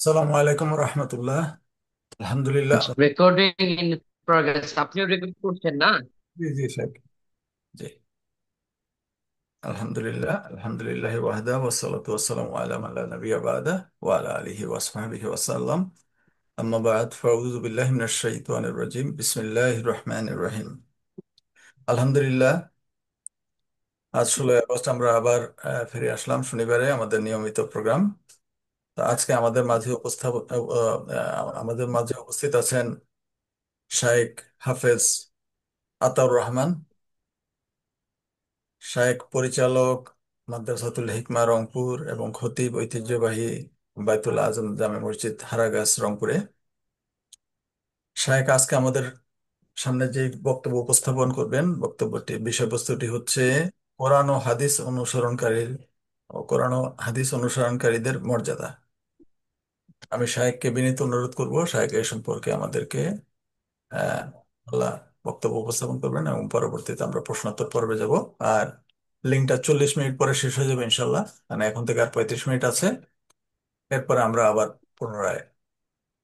আসসালামু আলাইকুম রহমতুল্লাহ। আলহামদুলিল্লাহ। Recording in progress. আপনিও রেকর্ড করছেন না? জি জি শেখ। জি, আলহামদুলিল্লাহ আলহামদুলিল্লাহ ওয়াহদা ওয়াসসালাতু ওয়াসসালামু আলা মান লা নাবিয়্যা বাদা ওয়া আলা আলিহি ওয়া আসহাবিহি ওয়াসাল্লাম। আম্মা বাদ, ফাউযু বিল্লাহি মিনাশ শাইতানির রাজিম। বিসমিল্লাহির রহমানির রহিম। আলহামদুলিল্লাহ, আজ 16 আগস্ট আমরা আবার ফিরে আসলাম শনিবারে আমাদের নিয়মিত প্রোগ্রাম। তো আজকে আমাদের মাঝে উপস্থিত আছেন শাইখ হাফেজ আতাউর রহমান, শায়েখ পরিচালক মাদ্রাসাতুল হিকমা রংপুর এবং খতিব ঐতিহ্যবাহী বাইতুল আজম জামে মসজিদ হারাগাছ রংপুরে। শায়েখ আজকে আমাদের সামনে যে বক্তব্য উপস্থাপন করবেন, বিষয়বস্তুটি হচ্ছে কোরআন ও হাদিস অনুসরণকারীর ও কোরআন ও হাদিস অনুসরণকারীদের মর্যাদা। আমি শায়েখকে বিনীত অনুরোধ করব, শায়েখ এ সম্পর্কে আমাদেরকে আহ আল্লাহ বক্তব্য উপস্থাপন করবেন এবং পরবর্তীতে আমরা প্রশ্নোত্তর পর্বে যাব। আর লিঙ্কটা 40 মিনিট পরে শেষ হয়ে যাবে ইনশাল্লাহ, মানে এখন থেকে আর 35 মিনিট আছে। এরপরে আমরা আবার পুনরায়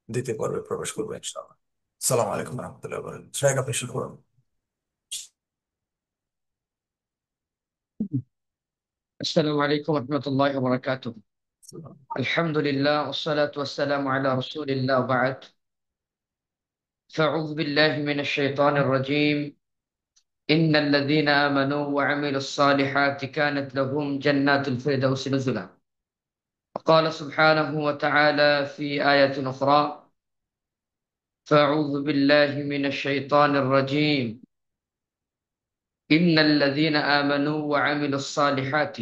দ্বিতীয় পর্বে প্রবেশ করবো ইনশাল্লাহ। সালাম আলাইকুম রহমতুল্লাহ, শাহেখ আপনি শুরু করুন। আসসালামু আলাইকুম রহমতুল্লাহি ওয়া বারাকাতুহু। আলহামদুলিল্লাহ ওয়াসসালাতু ওয়াসসালামু আলা রাসূলিল্লাহ ওয়া বা'দ। ফাআউযু বিল্লাহি মিনাশ শাইতানির রাজীম। ইন্নাল্লাযীনা আমানু ওয়া আমিলুস সালিহাতি কানাত লাহুম জান্নাতুল ফিরদাউসি নুজুলা। وقال سبحانه وتعالى في آية أخرى: فأعوذ بالله من الشيطان الرجيم. إن الذين آمنوا وعملوا الصالحات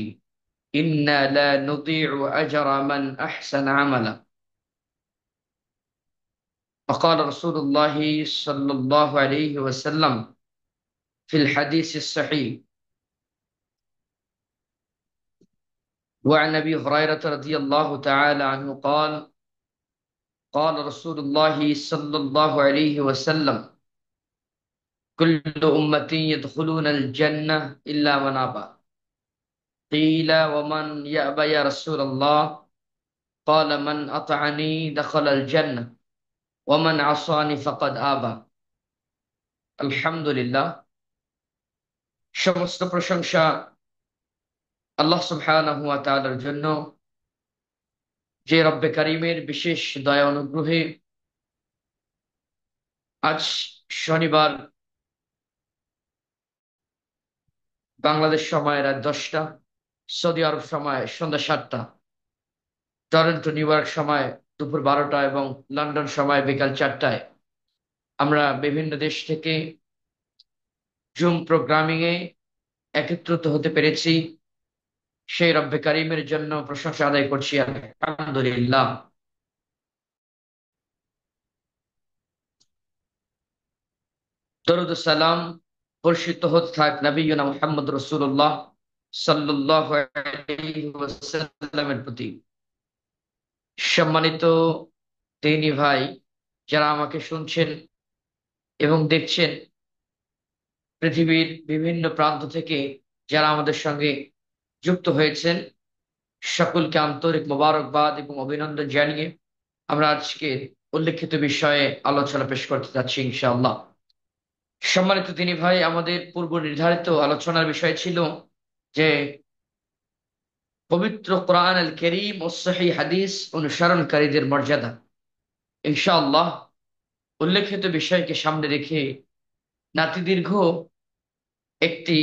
إنا لا نضيع أجر من أحسن عملا. وقال رسول الله صلى الله عليه وسلم في الحديث الصحيح: وعن أبي هريرة رضي الله تعالى عنه قال: قال رسول الله صلى الله عليه وسلم: كل أمتي يدخلون الجنة إلا من أبى. قيل: ومن يأبى يا رسول الله؟ قال: من أطعني دخل الجنة ومن عصاني فقد آبى. الحمد لله. সমস্ত প্রশংসা আল্লাহ সুবহানাহু ওয়া তাআলার জন্য, যে রব্বে কারিমের বিশেষ দয়া অনুগ্রহে আজ শনিবার, বাংলাদেশ সময় রাত 10টা, সৌদি আরব সময় সন্ধ্যা 7টা, টরন্টো নিউ ইয়র্ক সময় দুপুর 12টা এবং লন্ডন সময় বিকাল 4টায় আমরা বিভিন্ন দেশ থেকে জুম প্রোগ্রামিং এ একত্রিত হতে পেরেছি। সেই রব্বে কারিমের জন্য প্রশংসা আদায় করছি, আলহামদুলিল্লাহ। দরুদ ও সালাম বর্ষিত হতে থাক নবিয়্যিনা মুহাম্মদ রাসূলুল্লাহ সাল্লাল্লাহু আলাইহি ওয়াসাল্লামের প্রতি। সম্মানিত দিনী ভাই, যারা আমাকে শুনছেন এবং দেখছেন, পৃথিবীর বিভিন্ন প্রান্ত থেকে যারা আমাদের সঙ্গে যুক্ত হয়েছেন, সকলকে আন্তরিক মোবারকবাদ এবং অভিনন্দন জানিয়ে আমরা আজকে উল্লেখিত বিষয়ে আলোচনা পেশ করতে যাচ্ছি ইনশাআল্লাহ। সম্মানিত দিনী ভাই, আমাদের পূর্ব নির্ধারিত আলোচনার বিষয় ছিল যে পবিত্র কোরআন আল কারীম ও সহিহ হাদিস অনুসরণকারীদের মর্যাদা। ইনশাআল্লাহ উল্লেখিত বিষয়কে সামনে রেখে নাতিদীর্ঘ একটি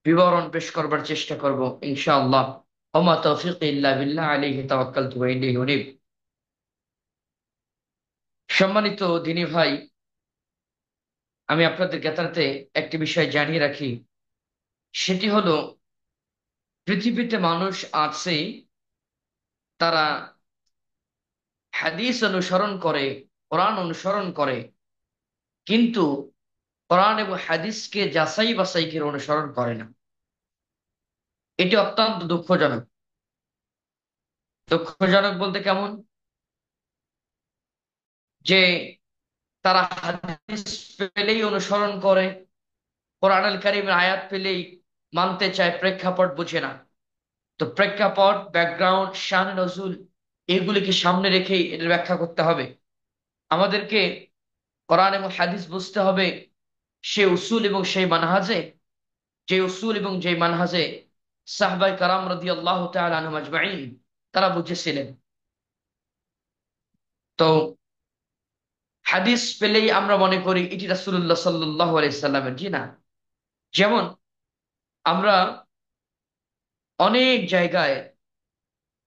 বিবরণ পেশ করবার চেষ্টা করব ইনশাআল্লাহ। ওমা তৌফিক ইল্লা বিল্লাহ, আলাইহি তাওয়াক্কালতু ওয়া ইলাইহি উনীব। সম্মানিত দিনী ভাই, আমি আপনাদের জ্ঞাতার্থে একটি বিষয় জানিয়ে রাখি। সেটি হলো, পৃথিবীতে মানুষ আছে, তারা হাদিস অনুসরণ করে, কোরআন অনুসরণ করে, কিন্তু কোরআন এবং হাদিসকে যাচাই বাছাই করে অনুসরণ করে না। এটি অত্যন্ত দুঃখজনক। দুঃখজনক বলতে কেমন? যে তারা হাদিস পেলেই অনুসরণ করে, কোরআনুল কারীমের আয়াত পেলেই মানতে চায়, প্রেক্ষাপট বুঝে না। তো প্রেক্ষাপট, ব্যাকগ্রাউন্ড, শান নজুল, এগুলিকে সামনে রেখেই এর ব্যাখ্যা করতে হবে। আমাদেরকে কোরআন এবং হাদিস বুঝতে হবে সে উসুল এবং সেই মানহাজে, যে উসুল এবং যে মানহাজে সাহবায়ে কারাম রাদিয়াল্লাহু তাআলা আনহুম আজমাইন তারা বুঝেছিলেন। তো হাদিস পেলেই আমরা মনে করি এটি রাসূলুল্লাহ সাল্লাল্লাহু আলাইহি সাল্লামের, জি না। যেমন আমরা অনেক জায়গায়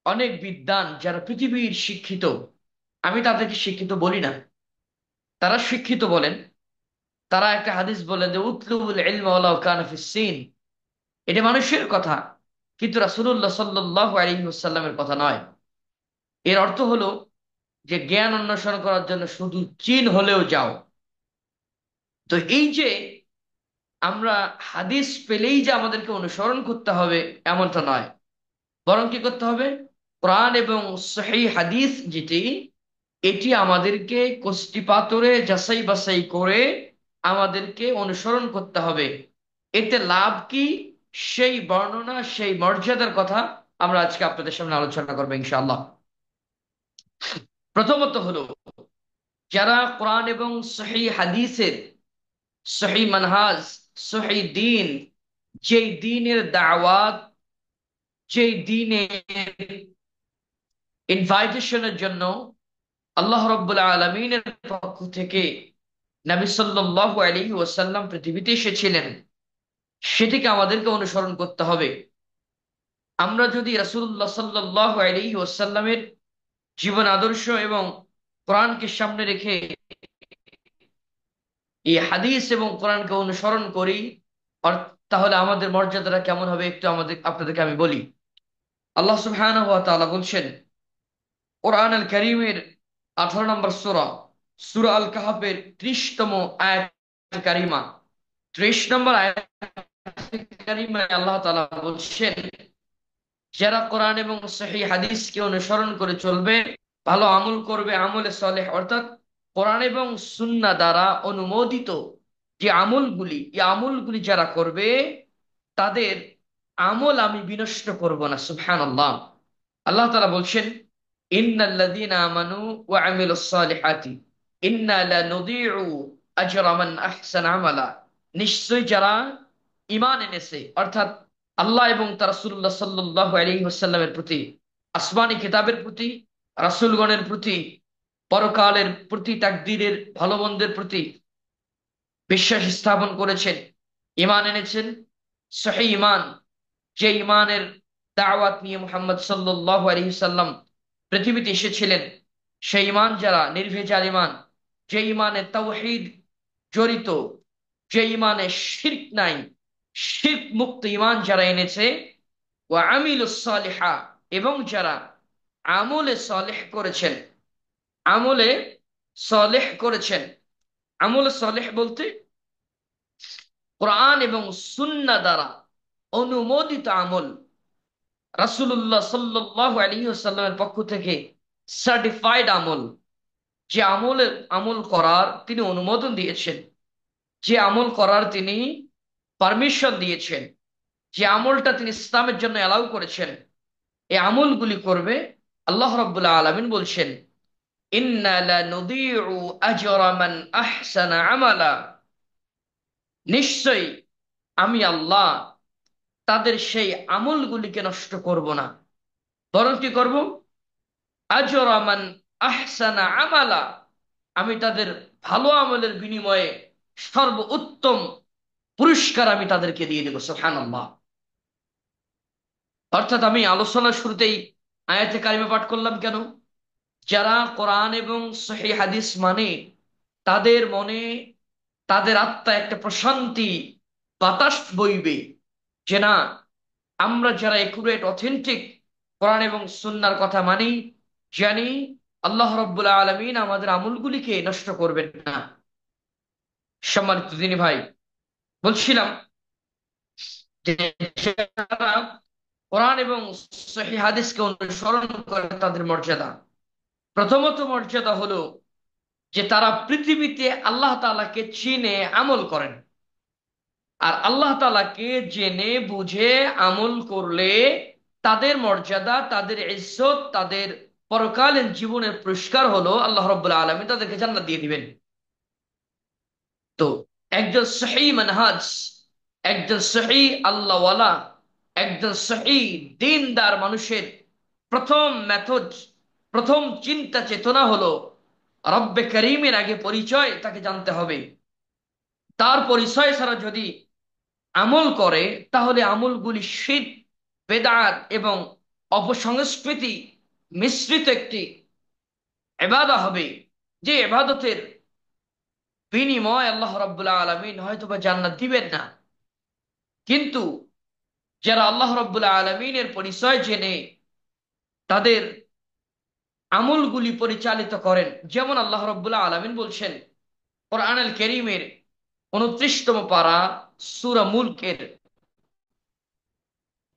অনেক বিদ্বান যারা পৃথিবীর শিক্ষিত, আমি তাদেরকে শিক্ষিত বলি না, তারা শিক্ষিত বলেন, তারা একটা হাদিস বলেন যে উতলুবুল ইলমা ওয়ালাউ কানা ফিস সিন। এটা মানুষের কথা, কিন্তু রাসূলুল্লাহ সাল্লাল্লাহু আলাইহি ওয়াসাল্লামের কথা নয়। এর অর্থ হলো যে জ্ঞান অন্বেষণ করার জন্য শুধু চীন হলেও যাও। তো এই যে আমরা হাদিস পেলেই যে আমাদেরকে অনুসরণ করতে হবে এমনটা নয়, বরং কি করতে হবে, কোরআন এবং সহিহ হাদিস যেটি, এটি আমাদেরকে কষ্টি পাথরে যাচাই বাছাই করে আমাদেরকে অনুসরণ করতে হবে। এতে লাভ কি, সেই বর্ণনা, সেই মর্যাদার কথা আমরা আজকে আপনাদের সামনে আলোচনা করবো ইনশাআল্লাহ। প্রথমত হলো, যারা কোরআন এবং সহিহ হাদিসের সহিহ মানহাজ, সহিহ দ্বীন, যেই দ্বীনের দাওয়াত, যেই দ্বীনের ইনভাইটেশনের জন্য আল্লাহ রাব্বুল আলামিনের পক্ষ থেকে নবী সাল্লাল্লাহু আলাইহি ওয়াসাল্লাম পৃথিবীতে এসেছিলেন, সেটিকে আমাদেরকে অনুসরণ করতে হবে। আমরা যদি রাসূলুল্লাহ সাল্লাল্লাহু আলাইহি ওয়াসাল্লামের জীবন আদর্শ এবং কোরআনকে সামনে রেখে এই হাদিস এবং কোরআনকে অনুসরণ করি, তাহলে আমাদের মর্যাদাটা কেমন হবে একটু আপনাদেরকে আমি বলি। আল্লাহ সুবহানাহু ওয়া তাআলা বলছেন কোরআন আল কারীমের 18 নম্বর সূরা, সূরা আল কাহাফের 30তম আয়াত কারিমা, 30 নম্বর আয়াত কারিমায় আল্লাহ তাআলা বলছেন, যারা কোরআন এবং সহিহ হাদিসকে অনুসরণ করে চলবে, ভালো আমল করবে, আমলে সালেহ অর্থাৎ কোরআন এবং সুন্নাহ দ্বারা অনুমোদিত যে আমলগুলি, এই আমলগুলি যারা করবে তাদের আমল আমি বিনষ্ট করব না। সুবহানাল্লাহ। আল্লাহ তাআলা বলছেন, ইন্নাল্লাযীনা আমানু ওয়া আমিলুস সালিহাতি ইন্না লা নুযীউ আজরা মান আহসানা আমালা। নিশ্চয় যারা ঈমান এনেছে, অর্থাৎ আল্লাহ এবং তার রাসূলুল্লাহ সাল্লাল্লাহু আলাইহি ওয়াসাল্লামের প্রতি, আসমানী কিতাবের প্রতি, রাসূলগণের প্রতি, পরকালের প্রতি, তাকদীরের ভালো মন্দের প্রতি বিশ্বাস স্থাপন করেছেন, ঈমান এনেছেন, সহিহ ঈমান, যে ঈমানের দাওয়াত নিয়ে মুহাম্মদ সাল্লাল্লাহু আলাইহি সাল্লাম পৃথিবীতে এসেছিলেন, সেই ঈমান যারা নির্ভেজাল ঈমান, যে ঈমানে তাওহীদ জড়িত, যে ঈমানে শিরক নাই, শিরক মুক্ত ঈমান যারা এনেছে, ওয়া আমিলুস সালিহা, এবং যারা আমলে সালেহ করেছেন, আমলে সালেহ করেছেন। আমলে সালেহ বলতে কোরআন এবং সুন্নাহ দ্বারা অনুমোদিত আমল, রাসূলুল্লাহ সাল্লাল্লাহু আলাইহি ওয়াসাল্লামের পক্ষ থেকে সার্টিফাইড আমল, যে আমল করার তিনি অনুমোদন দিয়েছেন, যে আমল করার তিনি পারমিশন দিয়েছেন, যে আমলটা তিনি ইসলামের জন্য অ্যালাউ করেছেন, এই আমলগুলি করবে। আল্লাহ রাব্বুল আলামিন বলছেন, ইন্না লা নুযীউ আজরা মান আহসানা আমালা। নিশ্চয়ই আমি আল্লাহ তাদের সেই আমলগুলিকে নষ্ট করব না, বরং কি করব, আজরা মান আহসানা আমালা, আমি তাদের ভালো আমলের বিনিময়ে সর্বোত্তম পুরস্কার আমি তাদেরকে দিয়ে দেব। সুবহানাল্লাহ। অর্থাৎ আমি আলোচনার শুরুতেই আয়াতে কারিমা পাঠ করলাম কেন, যারা কোরআন এবং সহিহ হাদিস মানে, তাদের মনে, তাদের আত্মায় একটা প্রশান্তি বাতাস বইবে, যে না, আমরা যারা একুরেট অথেন্টিক কোরআন এবং সুন্নাহর কথা মানি, জানি আল্লাহ রাব্বুল আলামিন আমাদের আমলগুলিকে নষ্ট করবেন না। সম্মানিত দিনী ভাই, বলছিলাম যে যারা কোরআন এবং সহিহ হাদিসকে অনুসরণ করে তাদের মর্যাদা, প্রথমত মর্যাদা হলো যে তারা পৃথিবীতে আল্লাহ তাআলাকে চিনে আমল করেন। আর আল্লাহ তাআলাকে জেনে বুঝে আমল করলে তাদের মর্যাদা, তাদের ইজ্জত, তাদের পরকালীন জীবনের পুরস্কার হলো আল্লাহ রাব্বুল আলামিন তাদেরকে জান্নাত দিয়ে দিবেন। তো একজন সহি মানহাজ, একজন সহি আল্লাহওয়ালা, একজন সহি দিনদার মানুষের প্রথম মেথড, প্রথম চিন্তা চেতনা হলো রব্বে করিমের আগে পরিচয় তাকে জানতে হবে। তার পরিচয় ছাড়া যদি আমল করে, তাহলে আমলগুলি শিরক, বেদাত এবং অপসংস্কৃতি মিশ্রিত একটি ইবাদত হবে, যে ইবাদতের বিনিময় আল্লাহ রাব্বুল আলামিন হয়তোবা জান্নাত দিবেন না। কিন্তু যারা আল্লাহ রাব্বুল আলামিনের পরিচয় জেনে তাদের আমলগুলি পরিচালিত করেন, যেমন আল্লাহ রাব্বুল আলামিন বলছেন কোরআনুল কারীমের 29তম পারা সূরা মুলকের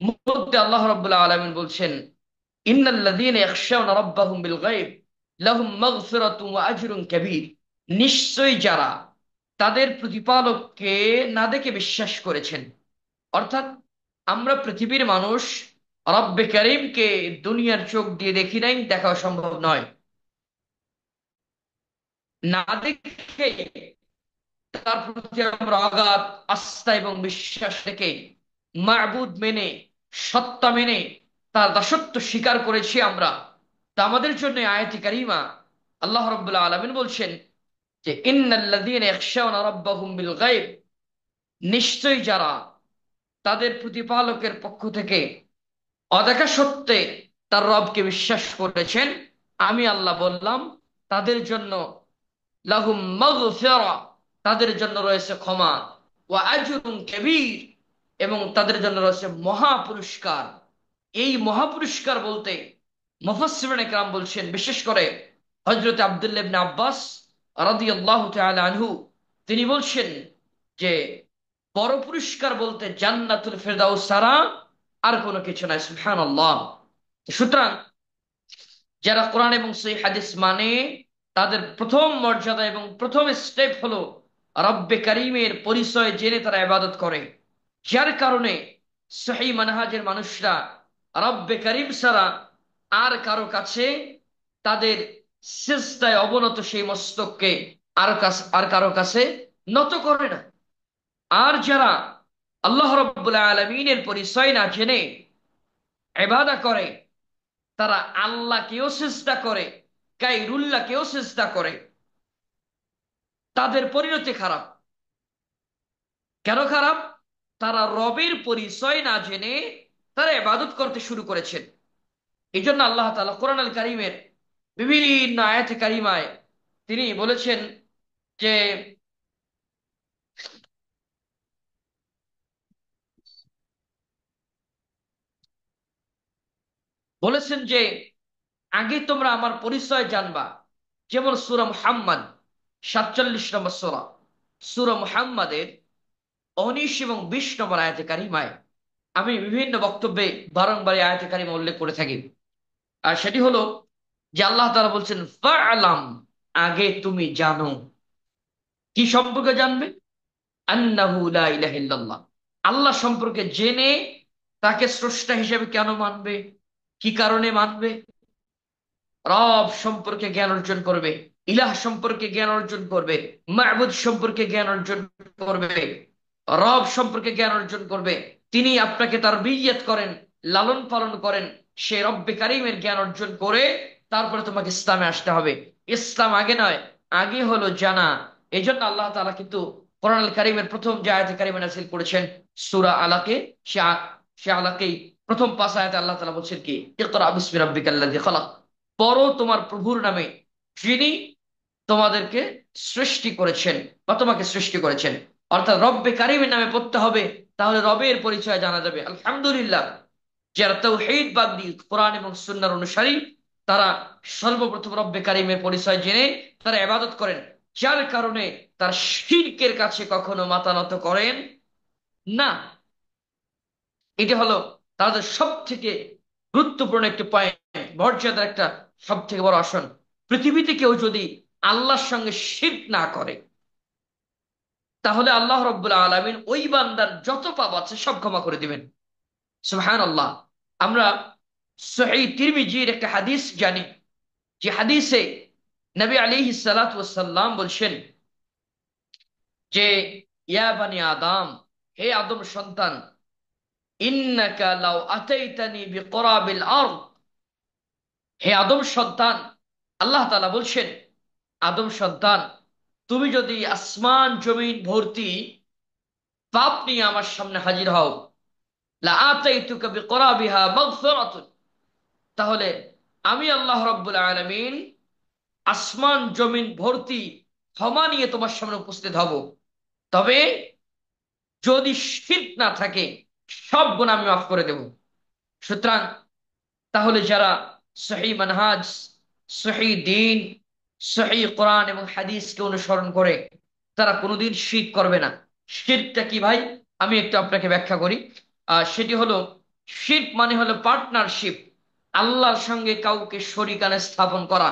মধ্যে আল্লাহ রাব্বুল আলামিন বলছেন, ইন্নাল্লাযীনা ইয়াখশাউনা রাব্বাহুম বিল গায়ব লাহুম মাগফিরাতুন ওয়া আজরুন কাবীর। নিশ্চয়ই যারা তাদের প্রতিপালককে না দেখে বিশ্বাস করেছেন, অর্থাৎ আমরা পৃথিবীর মানুষ রব্বে করিমকে দুনিয়ার চোখ দিয়ে দেখি নাই, দেখা সম্ভব নয়। না দেখে তার প্রতি আমরা অগাধ আস্থা এবং বিশ্বাস রেখে মাবুদ মেনে, সত্তা মেনে তার দাসত্ব স্বীকার করেছি আমরা। তা আমাদের জন্য আয়াতি কারিমা আল্লাহ রাব্বুল আলামিন বলছেন যে ইন্নাল্লাযীনা ইয়াখশাউনা রাব্বাহুম বিল গায়ব, নিশ্চয়ই যারা তাদের প্রতিপালকের পক্ষ থেকে অদেখা সত্ত্বে তার রবকে বিশ্বাস করেছেন, আমি আল্লাহ বললাম তাদের জন্য লাহুম মাগফিরা, তাদের জন্য রয়েছে ক্ষমা, ওয়া আজরুন কাবীর, এবং তাদের জন্য রয়েছে মহা পুরস্কার। এই মহা পুরস্কার বলতে মুফাসসিরিনে কেরাম বলছেন, বিশেষ করে হযরত আব্দুল্লাহ ইবনে আব্বাস রাদিয়াল্লাহু তাআলা আনহু, তিনি বলছেন যে বড় পুরস্কার বলতে জান্নাতুল ফেরদাউস ছাড়া আর কোনো কিছু নাই। সুবহানাল্লাহ। সুতরাং যারা কোরআন এবং সহিহ হাদিস মানে, তাদের প্রথম মর্যাদা এবং প্রথম স্টেপ হলো রব্বে করিমের পরিচয় জেনে তারা ইবাদত করে। যার কারণে সহিহ মানহাজের মানুষরা রব্বে করিম ছাড়া আর কারো কাছে তাদের সিজদায় অবনত সেই মস্তককে আর কারো কাছে নত করে না। আর যারা আল্লাহ রাব্বুল আলামিনের পরিচয় না জেনে ইবাদত করে, তারা আল্লাহকেও সিজদা করে, গায়রুল্লাহকেও সিজদা করে, তাদের পরিণতি খারাপ। কেন খারাপ? তারা রবের পরিচয় না জেনে তারা ইবাদত করতে শুরু করেছেন। এই জন্য আল্লাহ তাআলা কোরআন আল কারীমের বিভিন্ন আয়াতে কারিমায় তিনি বলেছেন যে বলেছেন যে আগে তোমরা আমার পরিচয় জানবা। যেমন সূরা মুহাম্মদ 47 নম্বর সূরা, সূরা মুহাম্মাদের 19 এবং 20 নম্বর আয়াতে কারিমায় আমি বিভিন্ন বক্তব্যে বারংবার এই আয়াতে কারিমা উল্লেখ করে থাকি। আর সেটি হলো যে আল্লাহ তাআলা বলছেন ফা'লাম, আগে তুমি জানো। কি সম্পর্কে জানবে? আন্নাহু লা ইলাহা ইল্লাল্লাহ, আল্লাহ সম্পর্কে জেনে তাকে স্রষ্টা হিসেবে কেন মানবে, কি কারণে মানবে? রব সম্পর্কে জ্ঞান অর্জন করবে, ইলাহ সম্পর্কে জ্ঞান অর্জন করবে, মাবুদ সম্পর্কে জ্ঞান অর্জন করবে, রব সম্পর্কে জ্ঞান অর্জন করবে। তিনি আপনাকে তার বিয়ত করেন, লালন পালন করেন। সে রব্বে কারিমের জ্ঞান অর্জন করে তারপরে তোমাকে ইসলামে আসতে হবে। ইসলাম আগে নয়, আগে হলো জানা। এই জন্য আল্লাহ তাআলা কিন্তু কোরআন আল কারিমের প্রথম যে আয়াতে কারিমা নাযিল করেছেন সূরা আলাকে, সে আলাকেই প্রথম 5 আয়াতে আল্লাহ তাআলা বলছেন কি, ইকরা বিসমি রাব্বিকাল্লাযী খালাক, পড়ো তোমার প্রভুর নামে যিনি তোমাদেরকে সৃষ্টি করেছেন বা তোমাকে সৃষ্টি করেছেন। অর্থাৎ রব্বে কারিমের নামে পড়তে হবে, তাহলে রবের পরিচয় জানা যাবে। আলহামদুলিল্লাহ, যারা তাওহীদ বাদ দিয়ে কোরআন এবং সুন্নাহর অনুসারী, তারা সর্বপ্রথম রব্বে কারিমের পরিচয় জেনে তারা ইবাদত করেন, যার কারণে তার শিরকের কাছে কখনো মাথা নত করেন না। এটা হলো তাদের সব থেকে গুরুত্বপূর্ণ একটি পয়েন্ট, মর্যাদার একটা সব থেকে বড় আসন। পৃথিবীতে কেউ যদি আল্লাহর সঙ্গে শিরক না করে, তাহলে আল্লাহ রাব্বুল আলামিন ওই বান্দার যত পাপ আছে সব ক্ষমা করে দিবেন। সুবহানাল্লাহ। আমরা সহিহ তিরমিজির একটা হাদিস জানি, যে হাদিসে নবী আলাইহিস সালাতু ওয়াস সালাম বলছেন যে, ইয়া বানি আদম, হে আদম সন্তান, ইন্নাকা লাউ আতাইতানি বিকরাবিল আরদ, হে আদম সন্তান, আল্লাহ তাআলা বলছেন, আদম সন্তান, তুমি যদি আসমান জমিন ভর্তি পাপ নিয়ে আমার সামনে হাজির হও, লা আতাইতুকা বিকরাবিহা মাগফিরাতুন, তাহলে আমি আল্লাহ রাব্বুল আলামিন আসমান জমিন ভর্তি ক্ষমা নিয়ে তোমার সামনে উপস্থিত হব। তবে যদি শিরক না থাকে, সব গুনাহ আমি মাফ করে দেব। সুতরাং তাহলে যারা সহিহ মানহাজ, সহিহ দ্বীন, সহিহ কোরআন এবং হাদিসকে অনুসরণ করে, তারা কোনোদিন শিরক করবে না। শিরকটা কি ভাই, আমি একটু আপনাকে ব্যাখ্যা করি। সেটি হলো, শিরক মানে হলো পার্টনারশিপ, আল্লাহর সঙ্গে কাউকে শরিকানে স্থাপন করা।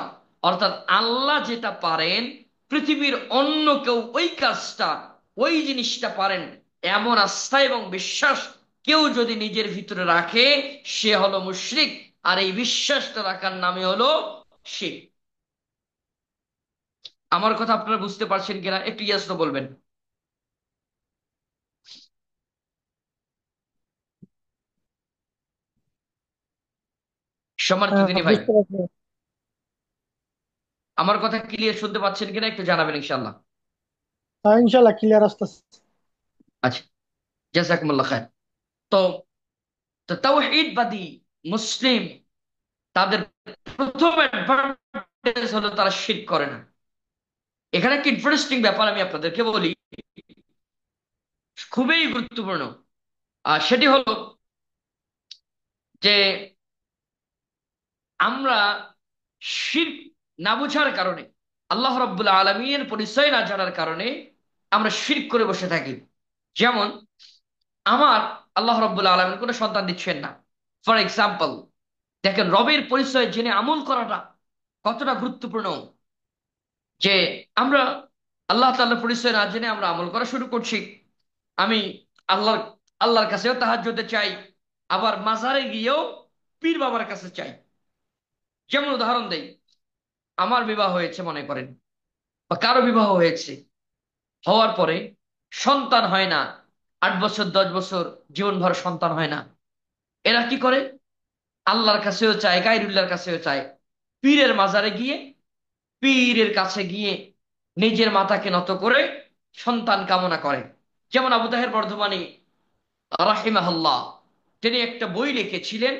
অর্থাৎ আল্লাহ যেটা পারেন, পৃথিবীর অন্য কেউ ওই কাজটা, ওই জিনিসটা পারেন, এমন আস্থা এবং বিশ্বাস কেউ যদি নিজের ভিতরে রাখে, সে হলো মুশরিক। আর এই বিশ্বাসটা রাখার নামে হলো শিরক। আমার কথা আপনারা বুঝতে পারছেন কিনা একটু ইয়েস তো বলবেন। সম্মানিত হ্যাঁ, দিনী ভাই, বুঝতে পারছি। আমার কথা ক্লিয়ার শুনতে পাচ্ছেন কিনা একটু জানাবেন ইনশাল্লাহ। হ্যাঁ, ইনশাল্লাহ ক্লিয়ার আসতেছে। আচ্ছা, জাযাকুমুল্লাহ খায়ের। তো তো তাওহীদবাদী মুসলিম, তাদের প্রথম অ্যাডভান্টেজ হলো তারা শিরক করে না। এখানে একটা ইন্টারেস্টিং ব্যাপার আমি আপনাদেরকে বলি, খুবই গুরুত্বপূর্ণ। আর সেটি হলো যে, আমরা শিরক না বুঝার কারণে, আল্লাহ রাব্বুল আলামিনের পরিচয় না জানার কারণে আমরা শিরক করে বসে থাকি। যেমন, আমার আল্লাহ রাব্বুল আলামিন কোনো সন্তান দিচ্ছেন না, ফর এক্সাম্পল। দেখেন, রবের পরিচয় জেনে আমল করাটা কতটা গুরুত্বপূর্ণ। যে আমরা আল্লাহ তাআলার পরিচয় না জেনে আমরা আমল করা শুরু করছি। আমি আল্লাহর আল্লাহর কাছেও তাহাজ্জুদে চাই, আবার মাজারে গিয়েও পীর বাবার কাছে চাই। যেমন উদাহরণ দেই, আমার বিবাহ হয়েছে মনে করেন, বা কারো বিবাহ হয়েছে, হওয়ার পরে সন্তান হয় না, 8 বছর 10 বছর জীবনভর সন্তান হয় না। এরা কি করে? আল্লাহর কাছেও চায়, গায়রুল্লাহর কাছেও চায়, পীরের মাজারে গিয়ে, পীরের কাছে গিয়ে নিজের মাথাকে নত করে সন্তান কামনা করে। যেমন আবু তাহের বর্ধমানী রাহিমাহুল্লাহ, তিনি একটা বই লিখেছিলেন,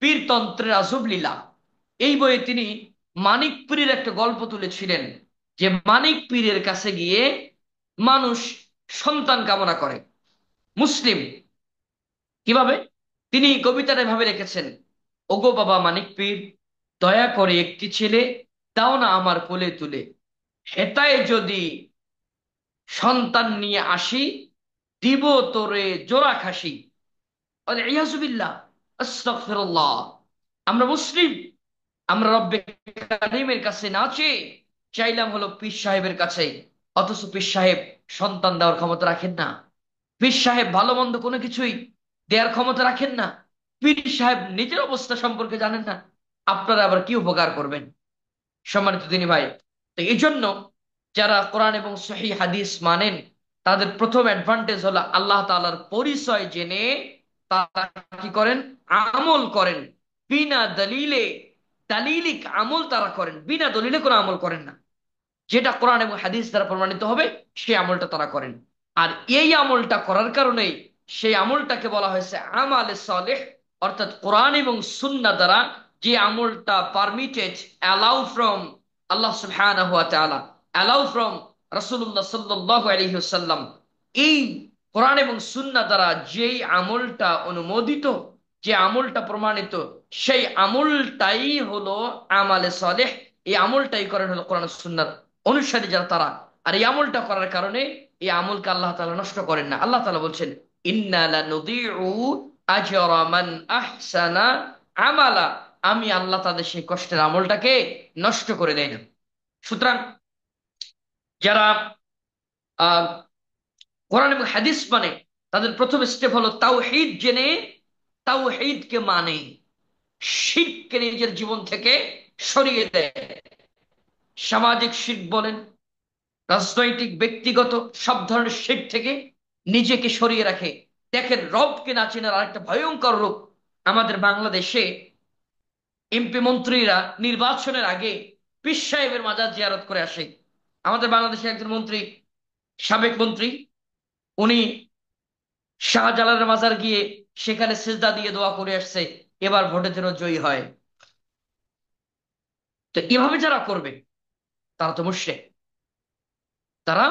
পীরতন্ত্রের আজব লীলা। এই বইয়ে তিনি মানিক পীরের একটা গল্প তুলেছিলেন, যে মানিক পীরের কাছে গিয়ে মানুষ সন্তান কামনা করে। মুসলিম কিভাবে, তিনি কবিতার এভাবে লিখেছেন, ওগো বাবা মানিক পীর, দয়া করে একটি ছেলে দাও না আমার কোলে তুলে, হেতায় যদি সন্তান নিয়ে আসি, দিব তোরে জোড়া খাসি। ইয়াজুবিল্লাহ, আস্তাগফিরুল্লাহ। আমরা মুসলিম, আমরা রব্বে কারিমের কাছে না চেয়ে চাইলাম হলো পীর সাহেবের কাছে। অথচ পীর সাহেব সন্তান দেওয়ার ক্ষমতা রাখেন না। পীর সাহেব ভালো মন্দ কোনো কিছুই দেওয়ার ক্ষমতা রাখেন না। পীর সাহেব নিজের অবস্থা সম্পর্কে জানেন না, আপনারা আবার কি উপকার করবেন? সম্মানিত দিনী ভাই, তো এই জন্য যারা কোরআন এবং সহিহ হাদিস মানেন, তাদের প্রথম অ্যাডভান্টেজ হলো আল্লাহ তাআলার পরিচয় জেনে তারা কি করেন? আমল করেন। বিনা দলিলে, দালিলিক আমল তারা করেন, বিনা দলিলে কোনো আমল করেন না। যেটা কোরআন এবং হাদিস দ্বারা প্রমাণিত হবে সেই আমলটা তারা করেন। আর এই আমলটা করার কারণেই সেই আমলটাকে বলা হয়েছে আমালে সালেহ। অর্থাৎ কোরআন এবং সুন্নাহ দ্বারা যে আমলটা পারমিটেড, অ্যালাউ ফ্রম আল্লাহ সুবহানাহু ওয়া তাআলা, অ্যালাউ ফ্রম রাসূলুল্লাহ সাল্লাল্লাহু আলাইহি ওয়াসাল্লাম, এই কোরআন এবং সুন্নাহ দ্বারা যেই আমলটা অনুমোদিত, যে আমলটা প্রমাণিত, সেই আমলটাই হলো আমালে সালেহ। এই আমলটাই করেন হলো কোরআন সুন্নাহর অনুসারী যারা তারা। আর এই আমলটা করার কারণে এই আমলকে আল্লাহ তাআলা নষ্ট করেন না। আল্লাহ তাআলা বলছেন, ইন্না লানুদিউ আজরা মান আহসানা আমালা, আমি আল্লাহ তাদের সেই কষ্টের আমলটাকে নষ্ট করে দেয় না। সুতরাং যারা আহ কোরআন এবং হাদিস মানে, তাদের প্রথম স্টেপ হলো তাওহীদ জেনে তাওহীদকে মানে, শিরককে নিজের জীবন থেকে সরিয়ে দেয়। সামাজিক শিরক বলেন, রাজনৈতিক, ব্যক্তিগত সব ধরনের শিরক থেকে নিজেকে সরিয়ে রাখে। দেখেন, রবকে না চেনার আরেকটা ভয়ঙ্কর রূপ। আমাদের বাংলাদেশে এমপি মন্ত্রীরা নির্বাচনের আগে পীর সাহেবের মাজার জিয়ারত করে আসে। আমাদের বাংলাদেশে একজন মন্ত্রী, সাবেক মন্ত্রী, উনি শাহজালালের মাজার গিয়ে সেখানে সিজদা দিয়ে দোয়া করে আসছে এবার ভোটের জন্য জয়ী হয়। তো এভাবে যারা করবে তারা তো মুশরিক, তারা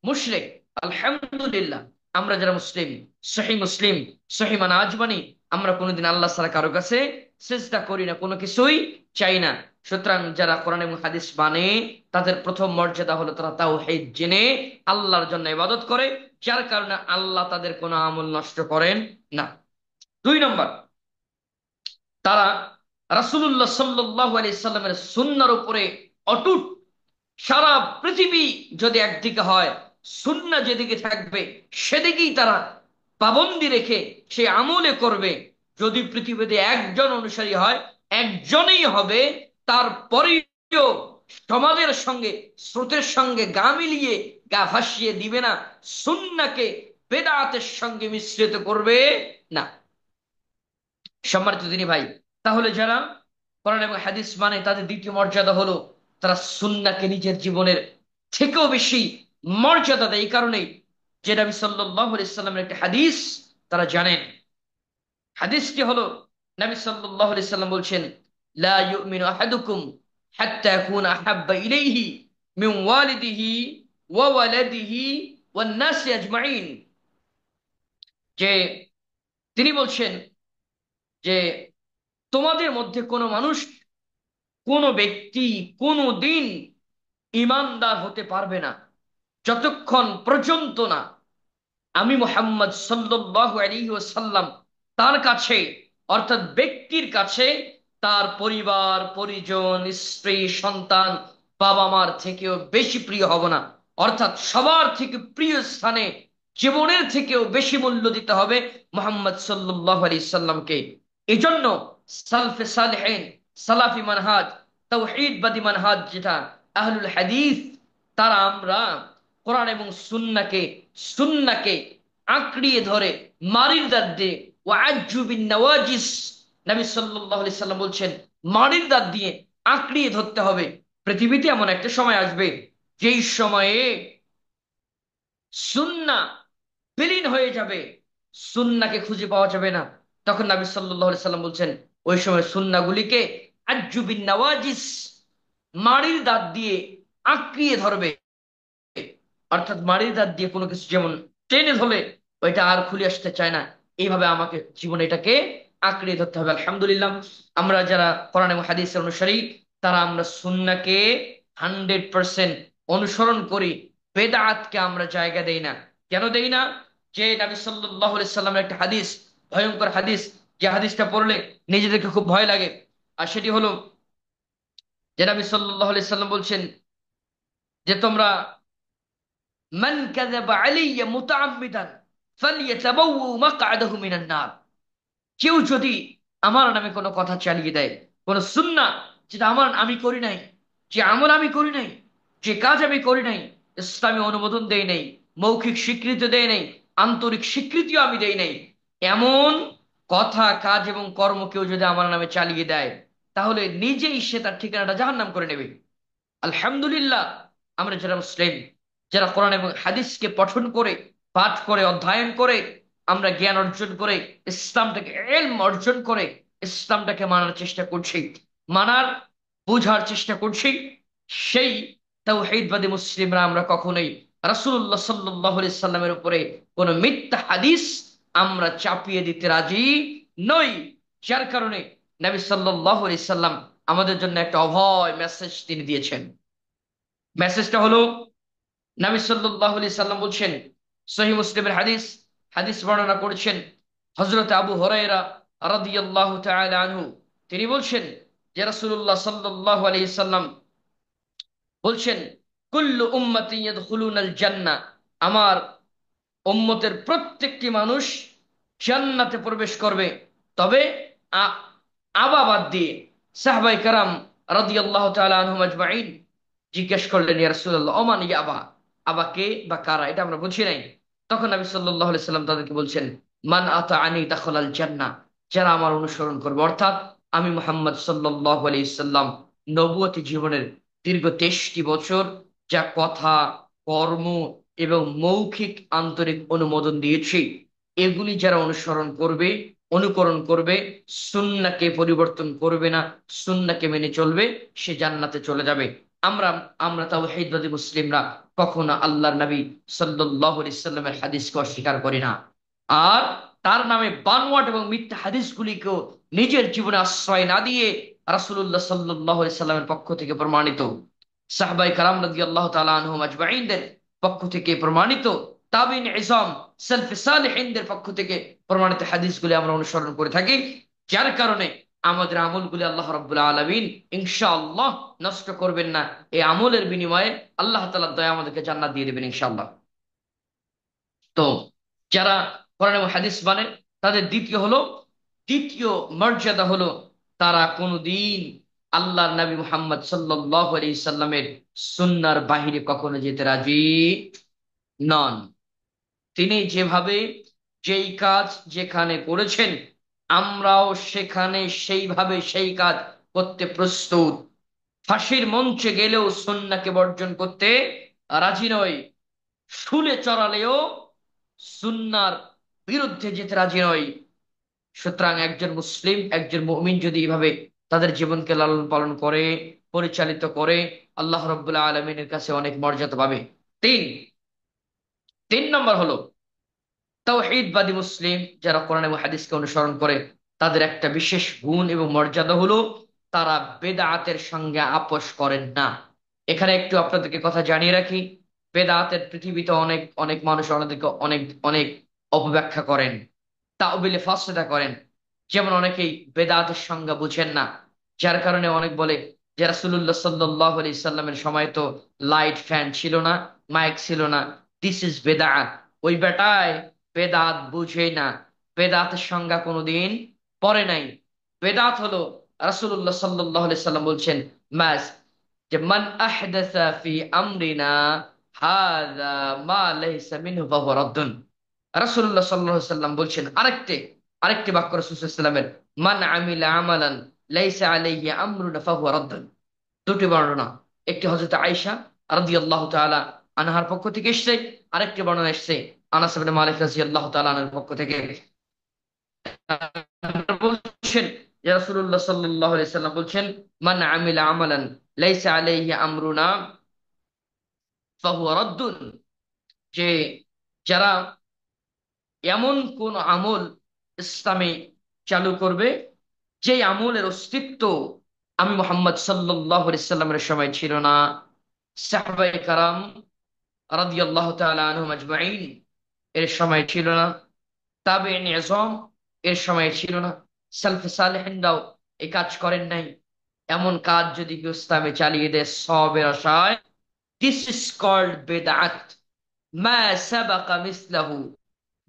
মুশরিক। আলহামদুলিল্লাহ, আমরা যারা মুসলিম, সহি মুসলিম, সহি মানে আজ মানি, আমরা কোনোদিন আল্লাহ ছাড়া কারো কাছে সিজদা করি না, কোনো কিছুই চাই না। সুতরাং যারা কোরআন এবং হাদিস মানে, তাদের প্রথম মর্যাদা হলো তারা তাওহীদ জেনে আল্লাহর জন্য ইবাদত করে, যার কারণে আল্লাহ তাদের কোনো আমল নষ্ট করেন না। 2 নম্বর, তারা রাসূলুল্লাহ সাল্লাল্লাহু আলাইহি সাল্লামের সুন্নাহর উপরে অটুট। সারা পৃথিবী যদি একদিকে হয়, সুন্নাহ যেদিকে থাকবে সেদিকেই তারা পাবন্দি রেখে সে আমলে করবে। যদি পৃথিবীতে একজন অনুসারী হয়, একজনই হবে, তারপরেও সমাজের সঙ্গে, স্রোতের সঙ্গে গা মিলিয়ে, গা ভাসিয়ে দিবে না, সুন্নাহকে বেদাতের সঙ্গে মিশ্রিত করবে না। সম্মানিত দিনী ভাই, তাহলে যারা কোরআন এবং হাদিস মানে, তাদের দ্বিতীয় মর্যাদা হলো তারা সুন্নাহকে নিজের জীবনের থেকেও বেশি মর্যাদা দেয়। এই কারণেই যে নবী সাল্লাল্লাহু আলাইহি সাল্লামের একটা হাদিস তারা জানেন। হাদিসটি হলো, নবী সাল্লাল্লাহু আলাইহি সাল্লাম বলছেন, লা ইউমিনু আহাদুকুম হাত্তা ইয়াকুনা আহাব্বা ইলাইহি মিন ওয়ালিদিহি ওয়া ওয়ালাদিহি ওয়ান নাসি আজমাইন। যে তিনি বলছেন যে তোমাদের মধ্যে কোনো মানুষ, কোনো ব্যক্তি কোনো দিন ইমানদার হতে পারবে না যতক্ষণ পর্যন্ত না আমি মুহাম্মদ সাল্লাল্লাহু আলাইহি ওয়াসাল্লাম তার কাছে, অর্থাৎ ব্যক্তির কাছে, তার পরিবার পরিজন, স্ত্রী সন্তান, বাবা মার থেকেও বেশি প্রিয় হব না। অর্থাৎ সবার থেকে প্রিয় স্থানে, জীবনের থেকেও বেশি মূল্য দিতে হবে মুহাম্মদ সাল্লাল্লাহু আলাইহি সাল্লামকে। এজন্য সালফে সালেহিন, সালাফি মানহাজ, তাওহীদবাদী মানহাজ যেটা আহলুল হাদিস, তারা আমরা কোরআন এবং সুন্নাহকে আঁকড়িয়ে ধরে মারির দাঁত দিয়ে, ওয়াজ্জু বিন নওয়াজিস, নবী সাল্লাল্লাহু আলাইহি সাল্লাম বলছেন মারির দাঁত দিয়ে আঁকড়িয়ে ধরতে হবে। পৃথিবীতে এমন একটা সময় আসবে যেই সময়ে সুন্নাহ বিলীন হয়ে যাবে, সুন্নাহকে খুঁজে পাওয়া যাবে না। তখন নবী সাল্লাল্লাহু আলাইহি সাল্লাম বলছেন ওই সময় সুন্নাহগুলিকে আজ্জু বিন নওয়াজিস, মারির দাঁত দিয়ে আঁকড়িয়ে ধরবে। অর্থাৎ মারির দাঁত দিয়ে কোনো কিছু যেমন টেনে ধরলে ওইটা আর খুলে আসতে চায় না, এইভাবে আমাকে জীবনে এটাকে আঁকড়িয়ে ধরতে হবে। আলহামদুলিল্লাহ, আমরা যারা কোরআন এবং হাদিসের অনুসারী, তারা আমরা সুন্নাহকে 100% অনুসরণ করি, বেদাতকে আমরা জায়গা দেই না। কেন দেই না? যে নবী সাল্লাল্লাহু আলাইহি সাল্লামের একটা হাদিস, ভয়ঙ্কর হাদিস, যে হাদিসটা পড়লে নিজেদেরকে খুব ভয় লাগে। আর সেটি হলো যে নবী সাল্লাল্লাহু আলাইহি সাল্লাম বলছেন যে তোমরা, মান কাযাবা আলাইয়া মুতাআম্মিদান ফালইয়াতাবাওয়া মাকআদাহু মিনান নার। কেউ যদি আমার নামে কোনো কথা চালিয়ে দেয়, কোন সুন্নাহ যেটা আমি করি নাই, যে আমল আমি করি নাই, যে কাজ আমি করি নাই, ইসলামী অনুমোদন দেই নাই, মৌখিক স্বীকৃতি দেই নাই, আন্তরিক স্বীকৃতিও আমি দেই নাই, এমন কথা, কাজ এবং কর্ম কেউ যদি আমার নামে চালিয়ে দেয়, তাহলে নিজেই সে তার ঠিকানাটা জাহান্নাম করে নেবে। আলহামদুলিল্লাহ, আমরা যারা মুসলিম, যারা কোরআন এবং হাদিসকে পঠন করে, পাঠ করে, অধ্যয়ন করে, আমরা জ্ঞান অর্জন করে, ইসলামটাকে ইলম অর্জন করে ইসলামটাকে মানার চেষ্টা করছি, মানার বুঝার চেষ্টা করছি, সেই তাওহীদবাদী মুসলিমরা আমরা কখনোই রাসূলুল্লাহ সাল্লাল্লাহু আলাইহি সাল্লামের উপরে কোনো মিথ্যা হাদিস আমরা চাপিয়ে দিতে রাজি নই। যার কারণে নবী সাল্লাল্লাহু আলাইহি সাল্লাম আমাদের জন্য একটা অভয় মেসেজ তিনি দিয়েছেন। মেসেজটা হলো, নবী সাল্লাল্লাহু আলাইহি সাল্লাম বলছেন, সহিহ মুসলিমের হাদিস, হাদিস বর্ণনা করেছেন হযরত আবু হুরায়রা রাদিয়াল্লাহু তাআলা আনহু। তিনি বলছেন যে রাসূলুল্লাহ সাল্লাল্লাহু আলাইহি সাল্লাম বলছেন, কুল্লু উম্মতি ইয়াদখুলুনাল জান্নাহ, আমার উম্মতের প্রত্যেকটি মানুষ জান্নাতে প্রবেশ করবে, তবে আ- আবা বাদ দিয়ে সাহাবাই কারাম রাদিয়াল্লাহু তাআলা আনহুম আজমাইন জিজ্ঞেস করলেন, ইয়া রাসূলুল্লাহ ওমান ইয়া আবা, আবাকে বা কারা, এটা আমরা বুঝি নাই। তখন নবী সাল্লাল্লাহু আলাইহি সাল্লাম তাদেরকে বলছেন, মান আতাআনি দাখালাল জান্নাহ, যারা আমার অনুসরণ করবে, অর্থাৎ আমি মুহাম্মদ সাল্লাল্লাহু আলাইহি সাল্লাম নবুয়তি জীবনের দীর্ঘ 23টি বছর যা কথা, কর্ম এবং মৌখিক আন্তরিক অনুমোদন দিয়েছি, এগুলি যারা অনুসরণ করবে, অনুকরণ করবে, সুন্নাহকে পরিবর্তন করবে না, সুন্নাহকে মেনে চলবে, সে জান্নাতে চলে যাবে। আমরা আমরা তাওহীদবাদী মুসলিমরা কখনো আল্লাহর নবী সাল্লাল্লাহু আলাইহি সাল্লামের হাদিসকে অস্বীকার করি না। আর তার নামে বানোয়াট এবং মিথ্যা হাদিসগুলিকেও নিজের জীবনে আশ্রয় না দিয়ে রাসূলুল্লাহ সাল্লাল্লাহু আলাইহি সাল্লামের পক্ষ থেকে প্রমাণিত, সাহাবায়ে কারাম রাদিয়াল্লাহু তাআলা আনহুম আজমাইনদের পক্ষ থেকে প্রমাণিত, তাবিন ইজম সালফে সালেহিনদের পক্ষ থেকে প্রমাণিত হাদিসগুলি আমরা অনুসরণ করে থাকি। যার কারণে আমাদের আমলগুলি আল্লাহ রাব্বুল আলামিন ইনশাআল্লাহ নষ্ট করবেন না। এই আমলের বিনিময়ে আল্লাহ তাআলার দয়া আমাদেরকে জান্নাত দিয়ে দেবেন ইনশাআল্লাহ। তো যারা কোরআন এবং হাদিস মানে, তাদের দ্বিতীয় মর্যাদা হলো তারা কোনোদিন আল্লাহর নবী মুহাম্মদ সাল্লাল্লাহু আলাইহি সাল্লামের সুন্নাহর বাহিরে কখনো যেতে রাজি নন। তিনি যেভাবে, যেই কাজ যেখানে করেছেন, আমরাও সেখানে সেইভাবে সেই কাজ করতে প্রস্তুত। ফাঁসির মঞ্চে গেলেও সুন্নাহকে বর্জন করতে রাজি নয়, শুলে চড়ালেও সুন্নাহর বিরুদ্ধে যেতে রাজি নয়। সুতরাং একজন মুসলিম, একজন মুমিন যদি এভাবে তাদের জীবনকে লালন পালন করে, পরিচালিত করে, আল্লাহ রাব্বুল আলামিনের কাছে অনেক মর্যাদা পাবে। তিন তিন নম্বর হলো তাওহীদবাদী মুসলিম যারা কোরআন এবং হাদিসকে অনুসরণ করে, তাদের একটা বিশেষ গুণ এবং মর্যাদা হলো তারা বেদাতের সঙ্গে আপোষ করেন না। এখানে একটু আপনাদেরকে কথা জানিয়ে রাখি, বেদাতের পৃথিবীতে অনেক অনেক মানুষ অনেকে অনেক অনেক অপব্যাখ্যা করেন, তাওবিলে ফাসেদা করেন। যেমন অনেকেই বেদাতের সংজ্ঞা বুঝেন না, যার কারণে অনেক বলে যে রাসূলুল্লাহ সাল্লাল্লাহু আলাইহি সাল্লামের সময় তো লাইট ফ্যান ছিল না, মাইক ছিল না, দিস ইজ বেদাত। ওই বেটায় বেদাত বুঝে না, বেদাতের সংজ্ঞা কোনোদিন পড়ে নাই। বেদাত হলো, রাসূলুল্লাহ সাল্লাল্লাহু আলাইহি সাল্লাম বলছেন মাস, যে মান আহদাসা ফি আমরিনা হাযা মা লাইসা মিনহু ফাহুয়া রাদ্দুন। রাসূলুল্লাহ সাল্লাল্লাহু আলাইহি সাল্লাম বলছেন আরেকটি বাক্য রাসূল সাল্লাল্লাহু আলাইহি সাল্লামের, মান আমিলা আমালান লাইসা আলাইহি আমরুনা ফাহুয়া রাদ্দুন। দুটি বর্ণনা, একটি হযরত আয়েশা রাদিয়াল্লাহু তাআলা আনহার পক্ষ থেকে এসেছে, আরেকটি বর্ণনা এসেছে আনাস ইবনে মালিক রাদিয়াল্লাহু তাআলা আনহার পক্ষ থেকে। বলছেন যে রাসূলুল্লাহ সাল্লাল্লাহু আলাইহি সাল্লাম বলছেন, মান আমিলা আমালান লাইসা আলাইহি আমরুনা ফাহুয়া রাদ্দুন, যে যারা এমন কোন আমল ইসলামে চালু করবে যে আমলের অস্তিত্ব আমি মুহাম্মদ সাল্লাল্লাহু আলাইহি সাল্লামের সময় ছিল না, সাহাবায়ে কারাম রাদিয়াল্লাহু তাআলা আনহুম আজমাইন এর সময় ছিল না, তাবেঈন ইজম এর সময় ছিল না, সালফে সালেহিনরাও এই কাজ করেন নাই, এমন কাজ যদি কেউ ইসলামে চালিয়ে দেয় সওয়াবের আশায়, দিস ইজ কল্ড বেদাত মা সাবাকা মিসলাহু,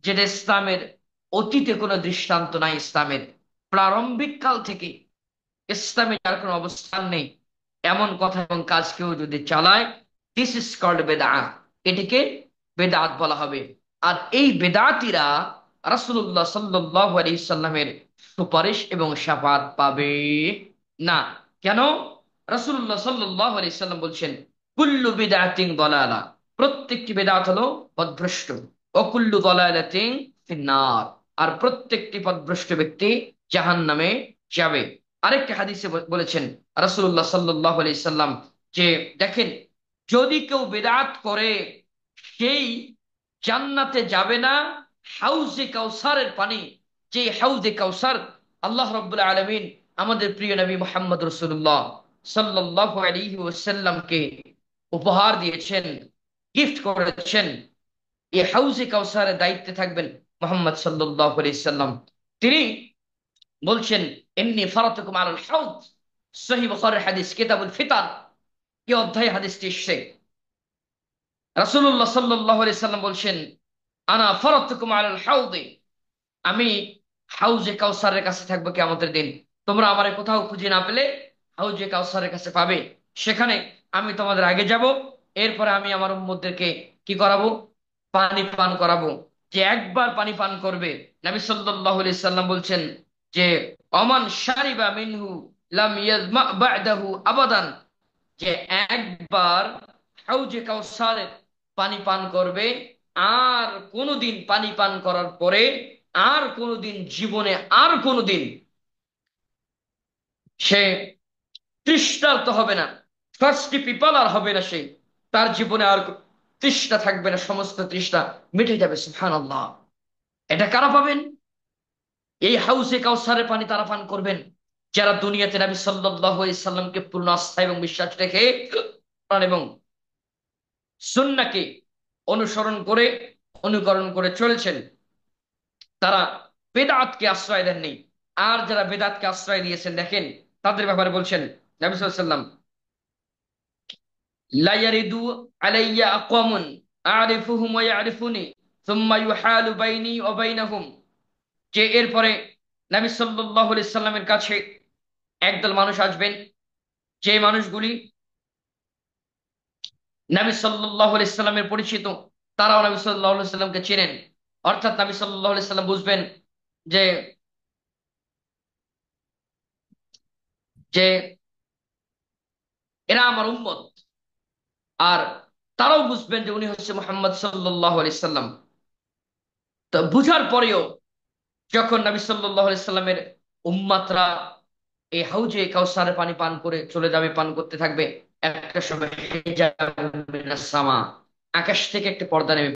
যেটা ইসলামের অতীতে কোনো দৃষ্টান্ত নাই, ইসলামের প্রারম্ভিক কাল থেকে ইসলামে যার কোনো অবস্থান নেই, এমন কথা এবং কাজ কেউ যদি চালায়, দিস ইজ কল্ড বেদাত, এটিকে বেদাত বলা হবে। আর এই বেদাতিরা রাসূলুল্লাহ সাল্লাল্লাহু আলাইহি সাল্লামের সুপারিশ এবং শাফাত পাবে না। কেন? রাসূলুল্লাহ সাল্লাল্লাহু আলাইহি সাল্লাম বলছেন, কুল্লু বিদআতিন দালালা, প্রত্যেকটি বেদাত হলো পথভ্রষ্ট, ও কুল্লু দালালাতিন ফিন্নার, আর প্রত্যেকটি পথভ্রষ্ট ব্যক্তি জাহান্নামে যাবে। আরেকটি হাদিসে বলেছেন রাসূলুল্লাহ সাল্লাল্লাহু আলাইহি সাল্লাম যে দেখেন, যদি কেউ বিদআত করে সেই জান্নাতে যাবে না হাউজে কাউসারের পানি, যে হাউজে কাউসার আল্লাহ রাব্বুল আলামিন আমাদের প্রিয় নবী মুহাম্মদ রাসূলুল্লাহ সাল্লাল্লাহু আলাইহি ওয়াসাল্লামকে উপহার দিয়েছেন, গিফট করেছেন, এই হাউজে কাউসারের দায়িত্বে থাকবেন মুহাম্মদ সাল্লাল্লাহু আলাইহি সাল্লাম। তিনি বলছেন, ইন্নী ফারাতুকুম আলাল হাউজ, সহিহ বুখারীর হাদিস কিতাবুল ফিতান, এই অধ্যায়ে হাদিসটি এসেছে। রাসূলুল্লাহ সাল্লাল্লাহু আলাইহি সাল্লাম বলছেন, আনা ফারাতুকুম আলাল হাউদি, আমি হাউজে কাউসারের কাছে থাকবে কিয়ামতের দিন। তোমরা আমারে কোথাও খুঁজে না পেলে হাউজে কাউসারের কাছে পাবে। সেখানে আমি তোমাদের আগে যাব, এরপরে আমি আমার উম্মতদেরকে কি করাবো? পানি পান করাবো। যে একবার পানি পান করবে, নবী সাল্লাল্লাহু আলাইহি সাল্লাম বলছেন যে অমান শারিবা মিনহু লাম ইয়াজমা বা'দাহু আবাদান। যে একবার হাউজে কাউসারের পানি পান করবে, আর কোনোদিন পানি পান করার পরে আর কোনোদিন জীবনে আর কোনোদিন সে তৃষ্ণার্ত হবে না, ফার্স্টি পিপাল আর হবে না সে। তার জীবনে আর তৃষ্ণা থাকবে না, সমস্ত তৃষ্ণা মিটে যাবে। সুবহানাল্লাহ। এটা কারা পাবেন? এই হাউজে কাউসারের পানি তারা পান করবেন যারা দুনিয়াতে নবী সাল্লাল্লাহু আলাইহি সাল্লামকে পূর্ণ আস্থা এবং বিশ্বাস রেখে কোরআন এবং সুন্নাহকে অনুসরণ করে অনুকরণ করে চলেছেন। তারা বেদাতকে আশ্রয় দেননি। আর যারা বেদাতকে আশ্রয় দিয়েছেন, দেখেন তাদের ব্যাপারে বলছেন নবী সাল্লাল্লাহু আলাইহি সাল্লাম, লা ইয়ারিদু আলাইয়া আকওয়ামুন আরিফুহুম ওয়া ইয়ারিফুনি সুম্মা ইউহালু বাইনি ওয়া বাইনাহুম। যে এরপরে নবী সাল্লাল্লাহু আলাইহি সাল্লামের কাছে একদল মানুষ আসবেন, যে মানুষগুলি নবী সাল্লাল্লাহু আলাইহি সাল্লামের পরিচিত, তারাও নবী সাল্লাল্লাহু আলাইহি সাল্লামকে চেনেন। অর্থাৎ নবী সাল্লাল্লাহু আলাইহি সাল্লাম বুঝবেন যে যে এরা আমার উম্মত, আর তারাও বুঝবেন যে উনি হচ্ছে মুহাম্মদ সাল্লাল্লাহু আলাইহি সাল্লাম। তো বুঝার পরেও যখন নবী সাল্লাল্লাহু আলাইহি সাল্লামের উম্মাতরা এই হাউজে কাউসারের পানি পান করে চলে যাবে, পান করতে থাকবে, একটা সময় হিজাব মিনাস সামা, আকাশ থেকে একটা পর্দা নেমে